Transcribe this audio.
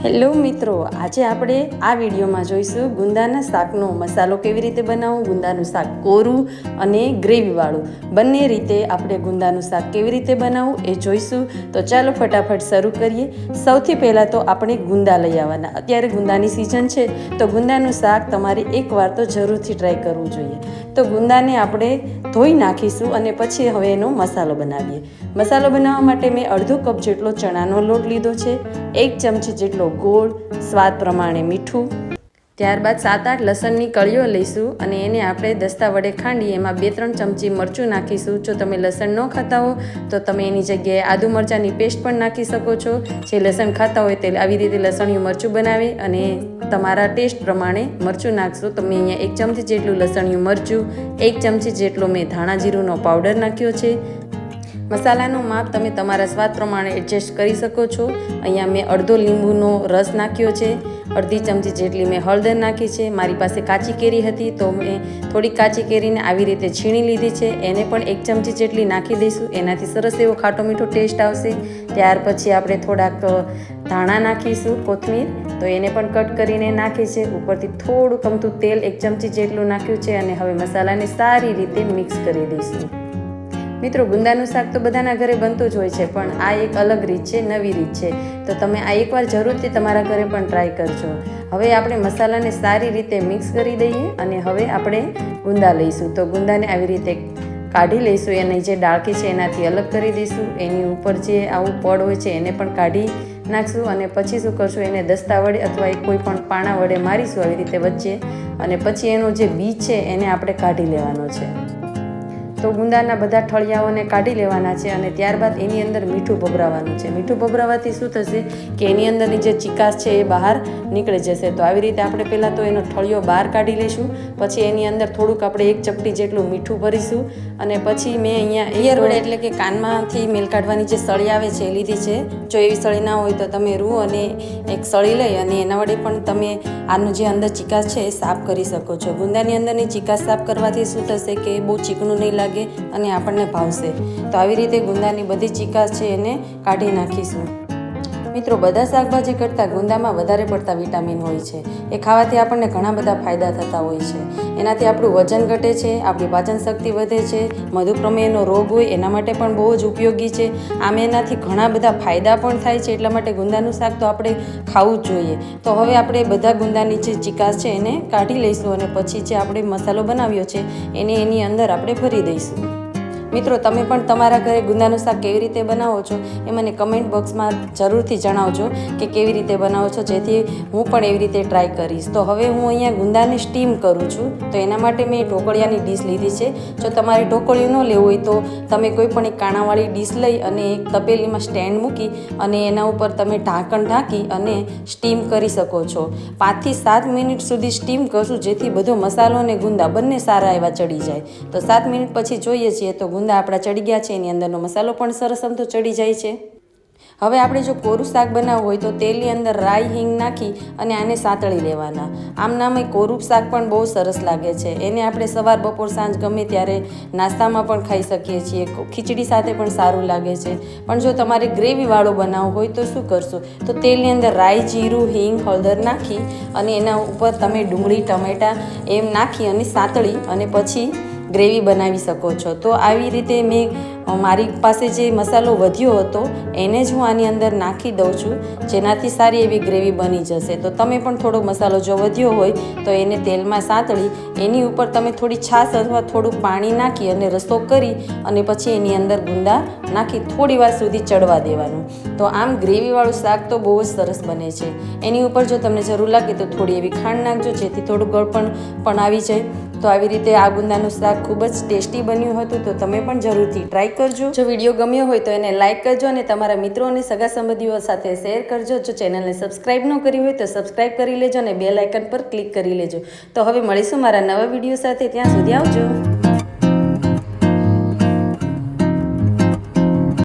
Hello મિત્રો, આજે આપણે આ વિડીયોમાં જોઈશું ગુંદાના શાકનો મસાલો કેવી રીતે બનાવવું. ગુંદાનું શાક કોરું અને ગ્રેવીવાળું બંને રીતે આપણે ગુંદાનું શાક કેવી રીતે બનાવવું એ જોઈશું. તો ચાલો ફટાફટ શરૂ કરીએ. સૌથી પહેલાં તો આપણે ગુંદા લઈ આવવાના. અત્યારે ગુંદાની સિઝન છે તો ગુંદાનું શાક તમારે એકવાર તો જરૂરથી ટ્રાય કરવું જોઈએ. તો ગુંદાને આપણે ધોઈ નાખીશું અને પછી હવે એનો મસાલો બનાવીએ. મસાલો બનાવવા માટે મેં અડધો કપ જેટલો ચણાનો લોટ લીધો છે, 1 ચમચી જેટલો ગોળ, સ્વાદ પ્રમાણે મીઠું, ત્યારબાદ 7-8 લસણની કળીઓ લઈશું અને એને આપણે દસ્તા વડે ખાંડી એમાં 2-3 ચમચી મરચું નાખીશું. જો તમે લસણ ન ખાતા હો તો તમે એની જગ્યાએ આદુ મરચાંની પેસ્ટ પણ નાખી શકો છો. જે લસણ ખાતા હોય તે આવી રીતે લસણિયું મરચું બનાવી અને તમારા ટેસ્ટ પ્રમાણે મરચું નાખશો. તો મેં અહીંયા 1 ચમચી જેટલું લસણિયું મરચું, 1 ચમચી જેટલો મેં ધાણા જીરુંનો પાવડર નાખ્યો છે. મસાલાનું માપ તમે તમારા સ્વાદ પ્રમાણે એડજસ્ટ કરી શકો છો. અહીંયા મેં અડધો લીંબુનો રસ નાખ્યો છે, અડધી ચમચી જેટલી મેં હળદર નાખી છે. મારી પાસે કાચી કેરી હતી તો મેં થોડી કાચી કેરીને આવી રીતે છીણી લીધી છે, એને પણ 1 ચમચી જેટલી નાખી દઈશું. એનાથી સરસ એવો ખાટો મીઠો ટેસ્ટ આવશે. ત્યાર પછી આપણે થોડાક ધાણા નાખીશું, કોથમીર, તો એને પણ કટ કરીને નાખી છે. ઉપરથી થોડું કમતું તેલ 1 ચમચી જેટલું નાખ્યું છે અને હવે મસાલાને સારી રીતે મિક્સ કરી દઈશું. મિત્રો, ગુંદાનું શાક તો બધાના ઘરે બનતું જ હોય છે, પણ આ એક અલગ રીત છે, નવી રીત છે. તો તમે આ એકવાર જરૂરથી તમારા ઘરે પણ ટ્રાય કરજો. હવે આપણે મસાલાને સારી રીતે મિક્સ કરી દઈએ અને હવે આપણે ગુંદા લઈશું. તો ગુંદાને આવી રીતે કાઢી લઈશું. એની જે ડાળખી છે એનાથી અલગ કરી દઈશું. એની ઉપર જે આવું પડ હોય છે એને પણ કાઢી નાખશું અને પછી શું કરશું, એને દસ્તા વડે અથવા કોઈ પણ પાણા વડે મારીશું આવી રીતે વચ્ચે, અને પછી એનો જે બીજ છે એને આપણે કાઢી લેવાનો છે. તો ગુંદાના બધા ઠળિયાઓને કાઢી લેવાના છે અને ત્યારબાદ એની અંદર મીઠું ભભરાવાનું છે. મીઠું ભભરાવાથી શું થશે કે એની અંદરની જે ચિકાસ છે એ બહાર નીકળી જશે. તો આવી રીતે આપણે પહેલાં તો એનો ઠળિયો બહાર કાઢી લઈશું. પછી એની અંદર થોડુંક આપણે 1 ચપટી જેટલું મીઠું ભરીશું અને પછી મેં અહીંયા ઇયર વડે એટલે કે કાનમાંથી મેલ કાઢવાની જે સળી આવે છે એ લીધી છે. જો એવી સળી ના હોય તો તમે રૂ અને એક સળી લઈ અને એના વડે પણ તમે આનું જે અંદર ચિકાસ છે એ સાફ કરી શકો છો. ગુંદાની અંદરની ચિકાસ સાફ કરવાથી શું થશે કે બહુ ચીકણું નહીં લાગે અને આપણને ભાવશે. તો આવી રીતે ગુંદાની બધી ચિકાસ છે એને કાઢી નાખીશું. મિત્રો, બધા શાકભાજી કરતાં ગુંદામાં વધારે પડતા વિટામિન હોય છે. એ ખાવાથી આપણને ઘણા બધા ફાયદા થતા હોય છે. એનાથી આપણું વજન ઘટે છે, આપણી પાચન શક્તિ વધે છે, મધુપ્રમેહનો રોગ હોય એના માટે પણ બહુ જ ઉપયોગી છે. આમ એનાથી ઘણા બધા ફાયદા પણ થાય છે. એટલા માટે ગુંદાનું શાક તો આપણે ખાવું જ જોઈએ. તો હવે આપણે બધા ગુંદાની જે ચિકાસ છે એને કાઢી લઈશું અને પછી જે આપણે મસાલો બનાવ્યો છે એને એની અંદર આપણે ભરી દઈશું. મિત્રો, તમે પણ તમારા ઘરે ગુંદાનું શાક કેવી રીતે બનાવો છો એ મને કમેન્ટ બોક્સમાં જરૂરથી જણાવજો કે કેવી રીતે બનાવો છો, જેથી હું પણ એવી રીતે ટ્રાય કરીશ. તો હવે હું અહીંયા ગુંદાને સ્ટીમ કરું છું. તો એના માટે મેં ઢોકળિયાની ડીશ લીધી છે. જો તમારે ઢોકળિયું ન લેવું હોય તો તમે કોઈ પણ એક કાણાવાળી ડીશ લઈ અને એક તપેલીમાં સ્ટેન્ડ મૂકી અને એના ઉપર તમે ઢાંકણ ઢાંકી અને સ્ટીમ કરી શકો છો. 5 થી 7 મિનિટ સુધી સ્ટીમ કરશું, જેથી બધો મસાલો અને ગુંદા બંને સારા એવા ચડી જાય. તો 7 મિનિટ પછી જોઈએ છીએ તો ગુંદા આપણા ચડી ગયા છે, એની અંદરનો મસાલો પણ સરસ આમ તો ચડી જાય છે. હવે આપણે જો કોરું શાક બનાવવું હોય તો તેલની અંદર રાઈ, હિંગ નાખી અને આને સાંતળી લેવાના. આમ નામે કોરું શાક પણ બહુ સરસ લાગે છે. એને આપણે સવાર, બપોર, સાંજ ગમે ત્યારે નાસ્તામાં પણ ખાઈ શકીએ છીએ. ખીચડી સાથે પણ સારું લાગે છે. પણ જો તમારે ગ્રેવીવાળું બનાવવું હોય તો શું કરશો, તો તેલની અંદર રાઈ, જીરું, હિંગ, હળદર નાખી અને એના ઉપર તમે ડુંગળી, ટમેટાં એમ નાખી અને સાંતળી અને પછી ગ્રેવી બનાવી શકો છો. તો આવી રીતે મેં મારી પાસે જે મસાલો વધ્યો હતો એને જ હું આની અંદર નાખી દઉં છું, જેનાથી સારી એવી ગ્રેવી બની જશે. તો તમે પણ થોડો મસાલો જો વધ્યો હોય તો એને તેલમાં સાંતળી એની ઉપર તમે થોડી છાશ અથવા થોડું પાણી નાખી અને રસો કરી અને પછી એની અંદર ગુંદા નાખી થોડી વાર સુધી ચડવા દેવાનું. તો આમ ગ્રેવીવાળું શાક તો બહુ જ સરસ બને છે. એની ઉપર જો તમને જરૂર લાગે તો થોડી એવી ખાંડ નાખજો, જેથી થોડું ગળપણ પણ આવી જાય. તો આવી રીતે આ ગુંદાનું શાક ખૂબ જ ટેસ્ટી બન્યું હતું. તો તમે પણ જરૂરથી ટ્રાય કરજો. જો વિડીયો ગમ્યો હોય તો એને લાઇક કરજો અને તમારા મિત્રો અને સગા સંબંધીઓ સાથે શેર કરજો. જો ચેનલને સબસ્ક્રાઈબ ન કરી હોય તો સબસ્ક્રાઈબ કરી લેજો અને બેલ આઇકન પર ક્લિક કરી લેજો. તો હવે મળીશું મારા નવા વિડીયો સાથે. ત્યાં સુધી આવજો.